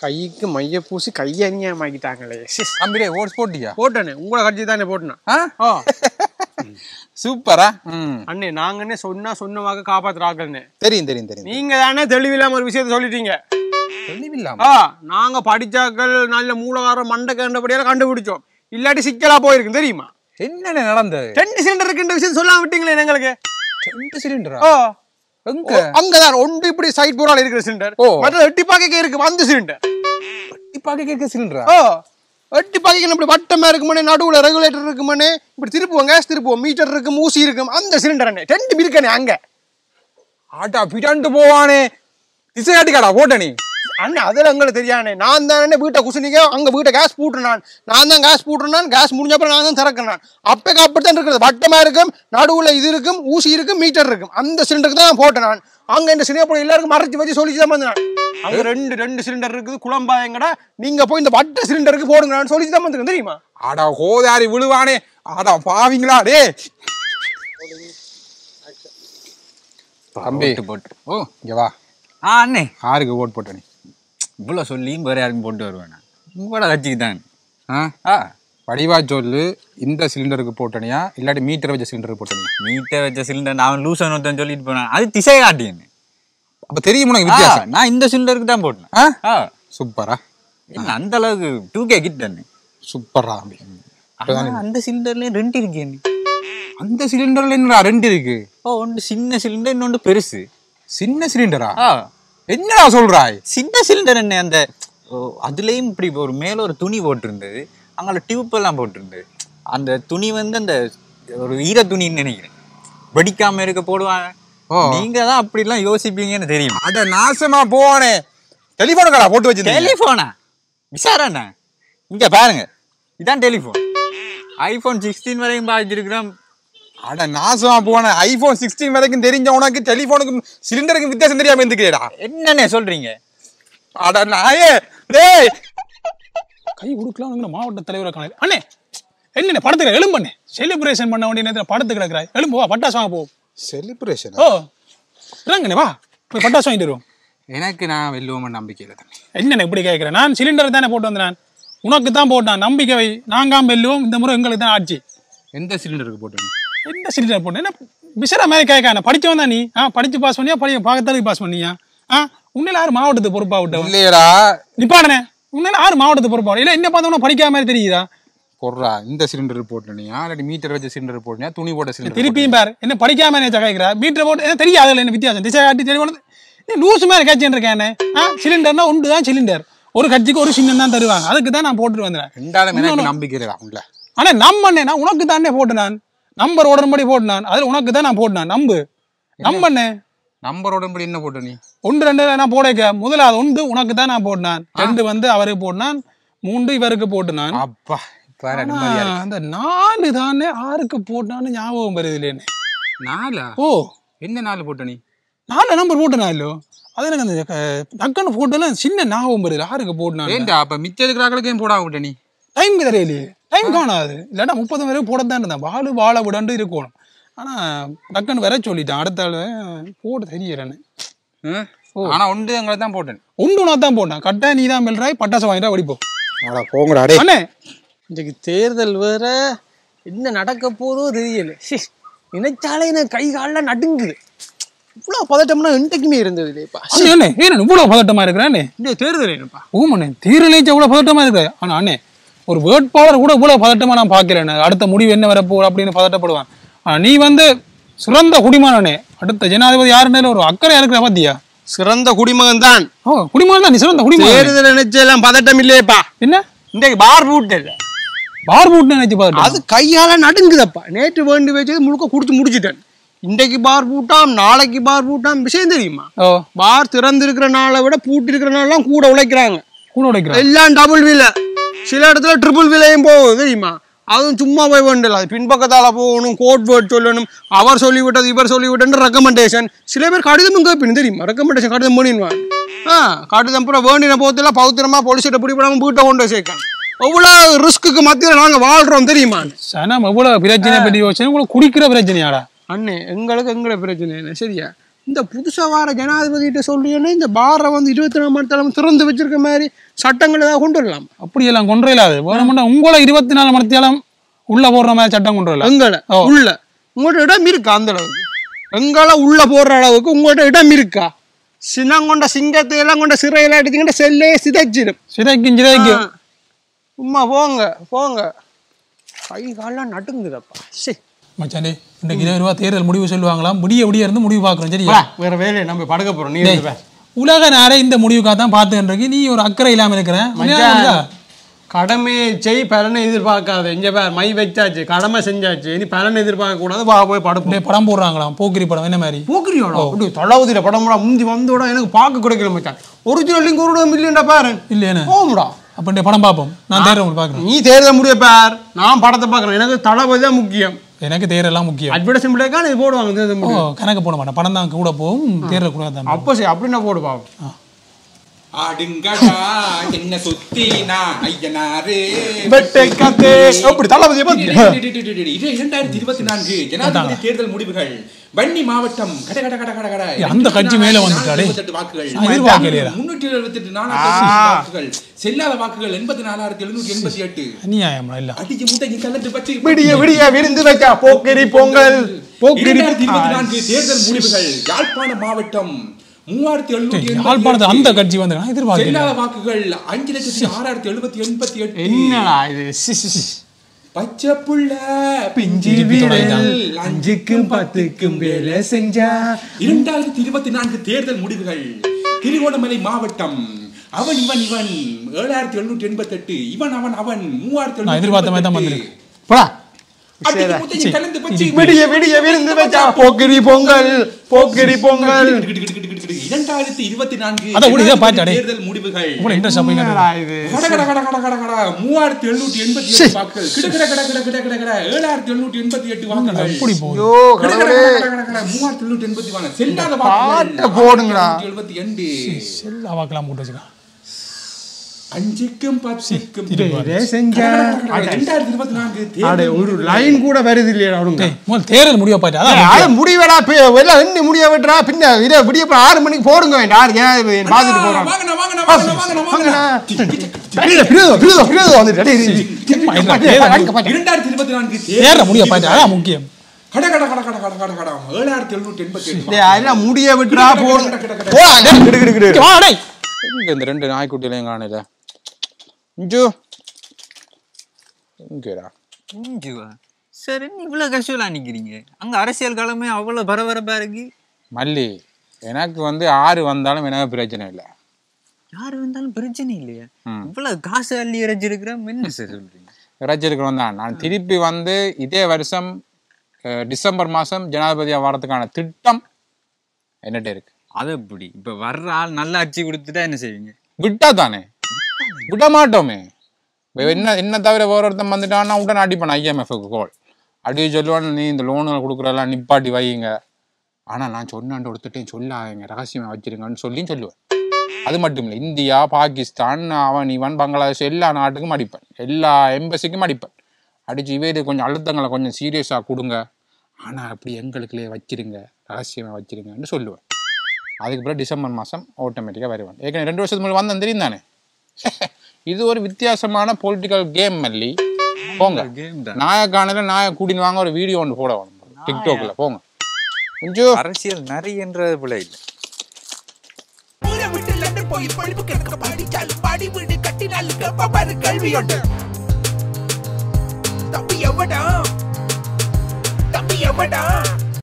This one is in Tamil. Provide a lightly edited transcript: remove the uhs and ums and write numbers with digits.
கைக்கு மைய பூசி கையை அநியாயமாக்கிட்டாங்களே. தம்பிடே ஓட்ஸ் போட்டியா? போட்டேனே, உங்களை கட்சி தானே போட்டேன். சூப்பரா. அண்ணே நாங்க என்ன சொன்னவாக காப்பாத்துறாங்கன்னு தெரியும் தெரியும் தெரியும். நீங்க தானே தெளிவில்லாம ஒரு விஷயத்த சொல்லிட்டீங்க. தெளிவில்லாம நாங்க படிச்சாக்கள் நல்ல மூலகாரம் மண்டை கண்டபடியால கண்டுபிடிச்சோம். இல்லாட்டி சிக்கலா போயிருக்கும் தெரியுமா? என்ன நடந்தது? 2 சிலிண்டர் இருக்குன்ற விஷயம் சொல்லாம விட்டீங்களே எங்களுக்கு. 2 சிலிண்டரா? அங்கதான் ஒன்று இப்படி சைட் பூரால இருக்கிற சிலிண்டர், மற்ற எட்டி பாக்க இருக்கு அந்த சிலிண்டர். எட்டி பாக்க சிலிண்டரா? எட்டி பாக்க இப்படி வட்டமா இருக்குமானே, நடுவுல ரெகுலேட்டர் இருக்குமானே, இப்படி திருப்புவோம், கேஸ் திருப்புவோம், மீட்டர் இருக்கும், ஊசி இருக்கும், அந்த சிலிண்டர் அண்ணே 2 இருக்கானே அங்க. ஆட்டா பிடாண்டு போவானே, திசை காட்டிக்காடா போட்ட நீ அண்ணே. அதெல்லாம் எங்களுக்கு தெரியானே. நான் தானே வீட்டை குசுனிக்க, அங்க வீட்டை கேஸ் போட்டுனான், நான் தான் கேஸ் போட்டுனான், கேஸ் முடிஞ்சப்பறம் நான் தான் திறக்கினான். அப்பக்கு அப்படித்தான் இருக்கிறது, வட்டமா இருக்கும், நடுவுல இது இருக்கும், ஊசி இருக்கும், மீட்டர் இருக்கும், அந்த சிலிண்டருக்கு தான் போட்டேன் நான். அங்க இந்த சினிமா எல்லாருக்கும் மறைச்சு வச்சு சொல்லிச்சு தான் வந்தேன். அங்க ரெண்டு சிலிண்டர் இருக்குது, குழம்பாயங்கடா, நீங்க போய் இந்த வட்ட சிலிண்டருக்கு போடுங்கன்னு சொல்லிச்சு தான் வந்துருக்கேன் தெரியுமா? ஆடா கோதாரி விழுவானே, ஆடா பாவீங்களா டே. தம்பி போட்டு இங்க வா. அண்ணே யாருக்கு ஓட் போட்ட நீ? இவ்வளோ சொல்லியும் வேற யாருக்கும் போட்டு வருவேன். உங்களோட கட்சிக்கு தான். வடிவா சொல்லு, இந்த சிலிண்டருக்கு போட்டனியா இல்லாட்டி மீட்டர் வச்ச சிலிண்டருக்கு போட்டனியா? மீட்டர் வச்ச சிலிண்டர் நான் லூசன் ஒருத்தன் சொல்லிட்டு போனேன், அது திசை காட்டியன்னு. அப்ப தெரியும் உனக்கு வித்தியாசம். நான் இந்த சிலிண்டருக்கு தான் போட்டேன். சூப்பரா. அந்த அளவுக்கு 2K கிட்ட. சூப்பரா. அந்த சிலிண்டர்ல 2 இருக்கு. அந்த சிலிண்டர்ல என்ன 2 இருக்கு? ஒன்று சின்ன சிலிண்டர், இன்னொன்று பெருசு. சின்ன சிலிண்டரா? என்னடா சொல்றாய்? சின்ன சிலிண்டர் என்ன, அந்த அதுலயும் இப்படி ஒரு மேல ஒரு துணி போட்டிருந்தது, அங்கே டியூப் எல்லாம் போட்டிருந்தது. அந்த துணி வந்து அந்த ஒரு ஈர துணின்னு நினைக்கிறேன், வெடிக்காம இருக்க போடுவாங்க. நீங்க தான் அப்படி எல்லாம் யோசிப்பீங்கன்னு தெரியும். அட நாசமா போனே. டெலிபோனுக்கடா போட்டு வச்சு? டெலிபோனா விசாரணை? இங்க பாருங்க, இதான் டெலிபோன். iPhone 16 வரைக்கும் பாதிச்சிருக்கிறோம். அட நாசமா போன, iPhone 16 வரைக்கும் தெரிஞ்ச உனக்கு டெலிபோனுக்கும் சிலிண்டருக்கும் வித்தியாசம் தெரியாம இருந்துக்கிறேடா. என்னன்னே சொல்றீங்க? அட நாயே டேய், கை கொடுக்கலாம் மாவட்ட தலைவரை காணல. அண்ணே என்ன படத்துக்கு எலும்பண்ணே, செலிப்ரேஷன் பண்ண வேண்டிய நேரத்தில் படத்துக்கு கிடக்குறாய். எலும்பு வா, பட்டாசு வாங்க போ. செலிப்ரேஷன்? இறங்கண்ணே வா, போய் பட்டாசு வாங்கிட்டு வருவோம். எனக்கு நான் வெல்லுவோம் நம்பிக்கையில தான். என்னண்ணே இப்படி கேட்குறேன்? நான் சிலிண்டர் தானே போட்டு வந்தேன், உனக்கு தான் போட்டான். நம்பிக்கை வை, நாங்காம வெல்லுவோம். இந்த முறை எங்களுக்கு தான் ஆட்சி. எந்த சிலிண்டருக்கு போட்டேன்? என்ன சிலிண்டர் போட்டேன்? என்ன விசரா மாதிரி கேட்கான? படிச்சவன் தான் நீ. படிச்சு பாஸ் பண்ணியா, பார்க்கறதுக்கு பாஸ் பண்ணியா? உன்னையில யாரு மாவட்டத்துக்கு பொறுப்பா விட்டவன்? இல்லையடா நிப்பாடனே, உன்னையில யாரு மாவட்டத்துக்கு பொறுப்பா? இல்லை என்ன பார்த்தவனா படிக்காம மாதிரி தெரியுதா? பொறா, இந்த சிலிண்டர் போட்டனியா இல்லாட்டி மீட்டர் வச்ச சிலிண்டர் போட்டனியா, துணி போட்ட சிலிண்டர்? திருப்பியும் பாரு, என்ன படிக்காம என்ன கேட்கிறா? மீட்டர் போட்டு என்ன தெரியாது, என்ன வித்தியாசம்? திசை காட்டி தெளிவானது லூசு மாதிரி கேட்சேன் இருக்கேன். சிலிண்டர்னா ஒன்று தான் சிலிண்டர், ஒரு கட்சிக்கு ஒரு சின்னம் தான் தருவாங்க, அதுக்கு தான் நான் போட்டுட்டு வந்தேன். ரெண்டாவது நம்பிக்கை இல்லை. ஆனா நம்பண்ணே, உனக்கு தானே போட்டு நான் நம்பர் உடன்படி போட்டு அதுல உனக்கு தான் நான் போட்டேன். நம்பண்ணே. நம்பர் உடன்படி என்ன போட்ட நீ? 1 2 நான் போடக்க, முதலாவது 1 உனக்கு தான் நான் போட்டினான், 2 வந்து அவருக்கு போட்டினான், 3 இவருக்கு போட்டுனான். அப்பா அந்த 4 தானே 6க்கு போட்டான்னு ஞாபகம் வருது இல்லைன்னு. 4? என்ன 4 போட்ட நீ? 4 நம்பர் போட்டனா இல்லோ, அது எனக்கு அந்த டக்குன்னு போட்டோன்னா சின்ன ஞாபகம் வருது. 6க்கு போட்டான். ஏண்டா அப்ப மிச்சம் இருக்கிறாங்களுக்கு ஏன் போடாம விட்ட நீ? டைம் தெரியலையே, டைம் காணாது. இல்லாட்டா 30 வரைக்கும் போடத்தான் இருந்தேன். வாழ விடாண்டு இருக்கணும். ஆனா டக்குன்னு வர சொல்லிட்டான், அடுத்த ஆள் போட தெரியறேன்னு. ஆனா 1 எங்களை தான் போட்டேன். 1 நான் தான் போட்டேன். கட்டா நீ தான் மெல்றாய், பட்டாசு வாங்கிட்டா வெடிப்போம். போங்கடா அண்ணே. இன்னைக்கு தேர்தல் வேற, என்ன நடக்க போதோ தெரியல. நினைச்சாலே எனக்கு கை காலில் நடுங்குது. இவ்வளோ பதட்டம்னா இன்றைக்குமே இருந்தது இல்லையப்பா. அண்ணே ஏன் இவ்வளவு பதட்டமா இருக்கிறானே? இந்த தேர்தல் என்னப்பா? ஓமண்ணே, தேர்தல் இவ்வளவு பதட்டமா இருக்கு. ஆனா அண்ணே, ஒரு வேட்பாளர் கூட இவ்வளவு பதட்டமா நான் பாக்கிறேன். அடுத்த முடிவு என்ன வரப்போ அப்படின்னு பதட்டப்படுவான். நீ வந்து சிறந்த குடிமகனே, அடுத்த ஜனாதிபதி யாருன்னு ஒரு அக்கறை இருக்கிற பாத்தியா? சிறந்த குடிமகன் தான். குடிமகன் தான் நீ, சிறந்த குடிமகன். தேர்தல் நினைச்செல்லாம் பதட்டம் இல்லையப்பா. என்ன இன்றைக்கு பார் பூட் இல்லை, பார் பூட் நினைச்சு பதட்டம்? அது கையால நடுங்குதப்பா. நேற்று வேண்டி வச்சது முழுக்க குடிச்சு முடிச்சுட்டேன். இன்றைக்கு பார் பூட்டாம், நாளைக்கு பார் பூட்டாம். விஷயம் தெரியுமா? பார் திறந்து இருக்கிற நாளை விட பூட்டி இருக்கிற நாள்லாம் கூட உழைக்கிறாங்க. எல்லாம் டபுள் விலை, சில இடத்துல ட்ரிபிள் விலையும் போகுது தெரியுமா? அதுவும் சும்மா போய் வேண்டல, அது பின்பக்கத்தால போகணும், கோட் வேர்ட் சொல்லணும், அவர் சொல்லிவிட்டது இவர் சொல்லிவிட்டு ரெக்கமெண்டேஷன். சில பேர் கடிதமும் கேட்பீங்க தெரியுமா? ரெக்கமெண்டேஷன் கடிதம் பண்ணிடுவாங்க. கடிதம் பூரா வேண்டின போதெல்லாம் பௌத்திரமா போலீஸ்கிட்ட பிடிப்படாம வீட்டை கொண்டு சேர்க்கணும். எவ்வளவு ரிஸ்க்கு மத்தியில் நாங்க வாழ்றோம் தெரியுமா? சனம் எவ்வளவு பிரச்சனை பற்றி யோசனை, உங்களுக்கு குடிக்கிற பிரச்சனையாடா? அண்ணே எங்களுக்கு எங்களோட பிரச்சனை என்ன சரியா? இந்த புதுசா வர ஜனாதிபதிகிட்ட சொல்றீங்கன்னா இந்த பாரை வந்து 24 மணி நேரம் திறந்து வச்சிருக்க மாதிரி சட்டங்கள் ஏதாவது கொண்டு வரலாம். அப்படியெல்லாம் கொண்டு இல்லாது வேணும்னா உங்களை 24 மணி நேரம் உள்ள போடுற மாதிரி சட்டம் கொண்டு வரலாம். எங்களை உள்ள உங்கள்கிட்ட இடம் இருக்கா? அந்த அளவுக்கு எங்களை உள்ள போடுற அளவுக்கு உங்கள்கிட்ட இடம் இருக்கா? சினங்கொண்ட சிங்கத்தை எல்லாம் கொண்ட சிறையெல்லாம் எடுத்தீங்கன்னா செல்லே சிதைச்சிடும். சிதைக்கும் சும்மா போங்க போங்க. கை காலெல்லாம் நடுங்குதப்பா. சரி மச்சானே இன்றைக்கு 20 ரூபா தேர்தல் முடிவு சொல்லுவாங்களாம். விடிய இருந்து முடிவு பார்க்குறோம். சரியா வேற வேலையை நம்ம படுக்க போறோம். நீ உலக நாடே இந்த முடிவுக்காக தான் பார்த்துருக்கு. நீ ஒரு அக்கறை இல்லாமல் இருக்கிறேன். கடமையை செய், பலனை எதிர்பார்க்காத. இங்க பேர் மை வச்சாச்சு, கடமை செஞ்சாச்சு, இனி பலனை எதிர்பார்க்க கூடாது. வா போய் படம் படம் போடுறாங்களாம். போக்கிரி படம் என்ன மாதிரி? போக்கிரியோட தளபதியில படம் முந்தி வந்தோட எனக்கு பார்க்க கிடைக்கல மச்சான். ஒரிஜினல் இங்க 1 மில்லியன்டா பாரு. இல்லையா போமுடா. அப்ப படம் பார்ப்போம். நான் தேர்தல் பார்க்குறேன். நீ தேர்தல் முடிய பார், நான் படத்தை பார்க்குறேன். எனக்கு தளபதி தான் முக்கியம். எனக்கு தேர்தலாம் முக்கியம். அட்வர்டைஸ்மெண்ட்க்கான இது போடுவாங்க. கணக்கு போட மாட்டேன். படம் தான் கூட போகும், தேர்தல் கூட தான். அப்போ சரி அப்படின்னா போடு பாவம். ஆடுங்கடா என்ன சுத்தினா ஐயனாரே வெட்டை கத்தே அப்படி தளபதியை பத்தி 2024 ஜனாதிபதி தேர்தல் முடிவுகள். வன்னி மாவட்டம் அந்த கட்சி மேல வந்துட்டாலே வாக்குகள் 374 வாக்குகள். செல்லாத வாக்குகள் 84,788. அநியாயம் இல்ல. அடிச்சு முட்டைக்கு கலந்து பச்சி விடிய விடிய விருந்து வைக்க போக்கிரி பொங்கல். 2024 தேர்தல் முடிவுகள். யாழ்ப்பாண மாவட்டம் 3788. அந்த கட்சி வந்து செல்லாத வாக்குகள் 5,06,788. என்னடா இது? பச்சை புள்ள பிஞ்சி வீரல் 5க்கும் 10க்கும் வேலை செஞ்சா. 2024 தேர்தல் முடிவுகள். திருகோணமலை மாவட்டம் அவன் இவன் 7,788. இவன் அவன் 3,788. எதிர்பார்த்த மாதிரி தான் வந்திருக்கு. போடா. விடிய விடிய விருந்து வச்சா போக்கிரி பொங்கல் போக்கிரி பொங்கல். 2024 தேர்தல் முடிவுகள். 3,788 வாக்குகள். 7,788 வாக்குகள். செல்லாத வாக்குகள் போடுங்கடா. 778. செல்லா வாக்கலாம் போட்டு வச்சுக்கலாம். 5க்கும் 10க்கும் ஒரு லைன் கூட வருது இல்லையா? தேர்தல் முடிய பாத்தா முடிவடா எல்லாம் எண்ணி முடிய விட்டுறா. பின்ன இதை விடிய 6 மணிக்கு போடுங்க. பாத்துட்டு போறோம். முடிய பாத்தா அதான் முக்கியம். முடிய விட்டுறா போடுங்க. இந்த 2 நாய்க்குட்டியிலையும் காணல. சரி இவ்வளவு கஷ்டமா நிக்கிறீங்க. அங்க அரசியல் காலமே அவ்வளவு பரபரப்பா இருக்கு. மல்லி எனக்கு வந்து 6 வந்தாலும் எனக்கு பிரச்சனை இல்லை. யாரு வந்தாலும் பிரச்சனை இல்லையா? இவ்வளவு காசு அள்ளி இறைச்சிருக்கிறோம். என்ன சார் சொல்றீங்க? இறைச்சிருக்கிறோம் தான். நான் திருப்பி வந்து இதே வருஷம் டிசம்பர் மாசம் ஜனாதிபதியா வரதுக்கான திட்டம் என்னட்ட இருக்கு. அது எப்படி? இப்ப வர்ற ஆள் நல்லா அடிச்சு கொடுத்துட்டா என்ன செய்வீங்க? விட்டா தானே, விட மாட்டோமே. என்ன தவிர வேற ஒருத்தன் வந்துட்டான்னா உடனே அடிப்பான். IMF-க்கு கோல் அடி சொல்லுவான், நீ இந்த லோனு கொடுக்குறதெல்லாம் நிப்பாட்டி வைங்க. ஆனால் நான் சொன்னாண்டு ஒருத்தட்டையும் சொல்லாங்க, ரகசியமாக வச்சிருங்கன்னு சொல்லுவேன். அது மட்டும் இல்லை, இந்தியா, பாகிஸ்தான், அவன் இவன், பங்களாதேஷ் எல்லா நாட்டுக்கும் அடிப்பேன். எல்லா எம்பசிக்கும் அடிப்பேன். அடிச்சு இது கொஞ்சம் அழுத்தங்களை கொஞ்சம் சீரியஸாக கொடுங்க, ஆனால் அப்படி எங்களுக்குள்ளே வச்சிருங்க, ரகசியமாக வச்சிருங்கன்னு சொல்லுவேன். அதுக்கு பிறகு டிசம்பர் மாதம் ஆட்டோமேட்டிக்காக வருவேன். ஏற்கனவே 2 வருஷத்துக்கு முன்னாடி வந்தேன் தெரியும் தானே. இது ஒரு வித்தியாசமான பொலிட்டிக்கல் கேம் மல்லி. போங்க நாயக்கானில் நாயை கூட்டின்னு வாங்க ஒரு வீடியோ ஒன்று போட வேணும் டிக்டாக்ல. போங்க. கொஞ்சம் அரசியல் நிறையன்றது போல இல்லை. கல்வி